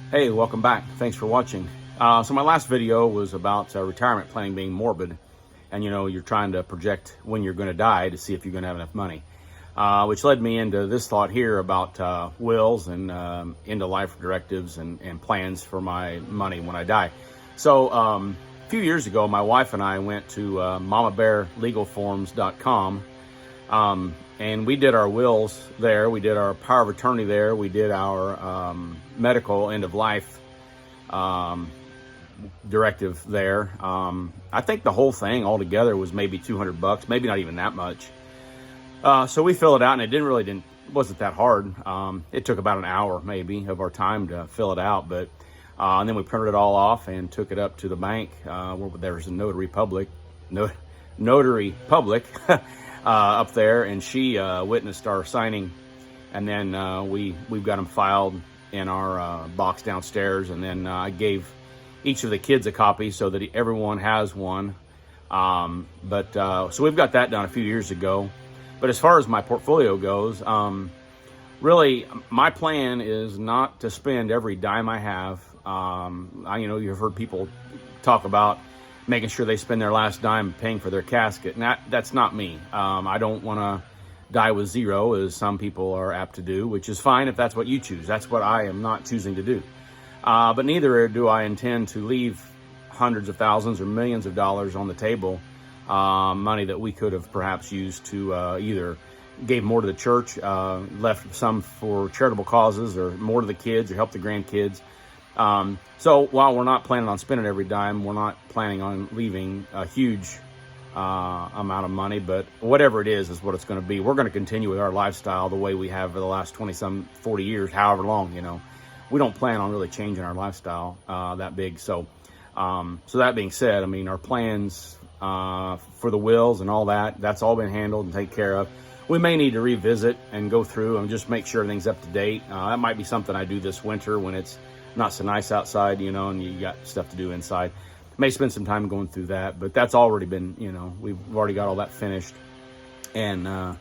Hey, welcome back. Thanks for watching. So my last video was about retirement planning being morbid, and you're trying to project when you're going to die to see if you're going to have enough money, which led me into this thought here about wills and end of life directives and plans for my money when I die. So a few years ago, my wife and I went to mamabearlegalforms.com. And we did our wills there. We did our power of attorney there. We did our medical end of life directive there. I think the whole thing altogether was maybe $200, maybe not even that much. So we filled it out, and it wasn't that hard. It took about an hour maybe of our time to fill it out, but and then we printed it all off and took it up to the bank where there's a notary public. Up there, and she witnessed our signing, and then we've got them filed in our box downstairs, and then I gave each of the kids a copy so that everyone has one. So we've got that done a few years ago. But as far as my portfolio goes, really my plan is not to spend every dime I have. You've heard people talk about making sure they spend their last dime paying for their casket. And that's not me. I don't want to die with zero, as some people are apt to do, which is fine if that's what you choose. That's what I am not choosing to do. But neither do I intend to leave hundreds of thousands or millions of dollars on the table, money that we could have perhaps used to either gave more to the church, left some for charitable causes, or more to the kids, or help the grandkids. So while we're not planning on spending every dime, we're not planning on leaving a huge amount of money, but whatever it is what it's going to be. We're going to continue with our lifestyle the way we have for the last 40 years, however long, we don't plan on really changing our lifestyle that big. So that being said, our plans for the wills and all that's all been handled and taken care of. We may need to revisit and go through and just make sure everything's up to date. That might be something I do this winter when it's not so nice outside, and you got stuff to do inside. May spend some time going through that, but that's already been, we've already got all that finished. And the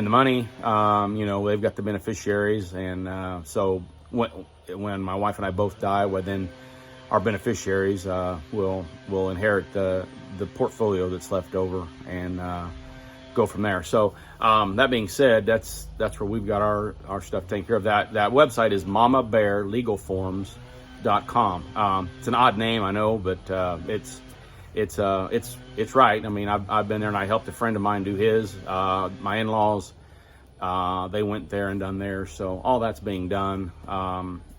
money, they've got the beneficiaries. And so when my wife and I both die, well, then our beneficiaries will inherit the portfolio that's left over and go from there. So that being said, that's where we've got our stuff taken care of. That website is mamabearlegalforms.com. It's an odd name, I know, but it's right. I've been there, and I helped a friend of mine do his. My in-laws, they went there and done theirs. So all that's being done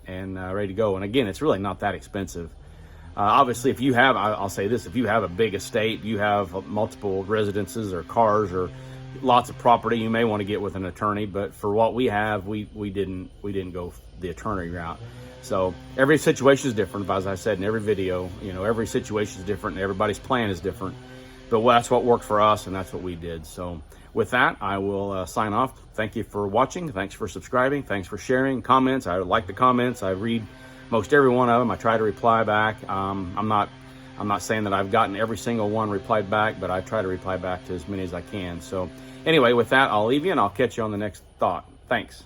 and ready to go. And again, it's really not that expensive. Obviously, if you have, I'll say this, if you have a big estate, you have multiple residences or cars or lots of property, you may want to get with an attorney. But for what we have, we didn't go the attorney route. So every situation is different, as I said in every video. Every situation is different, and everybody's plan is different. But that's what worked for us, and that's what we did. So with that, I will sign off. Thank you for watching. Thanks for subscribing. Thanks for sharing comments. I like the comments. I read most every one of them. I try to reply back. I'm not saying that I've gotten every single one replied back, but I try to reply back to as many as I can. So anyway, with that, I'll leave you, and I'll catch you on the next thought. Thanks.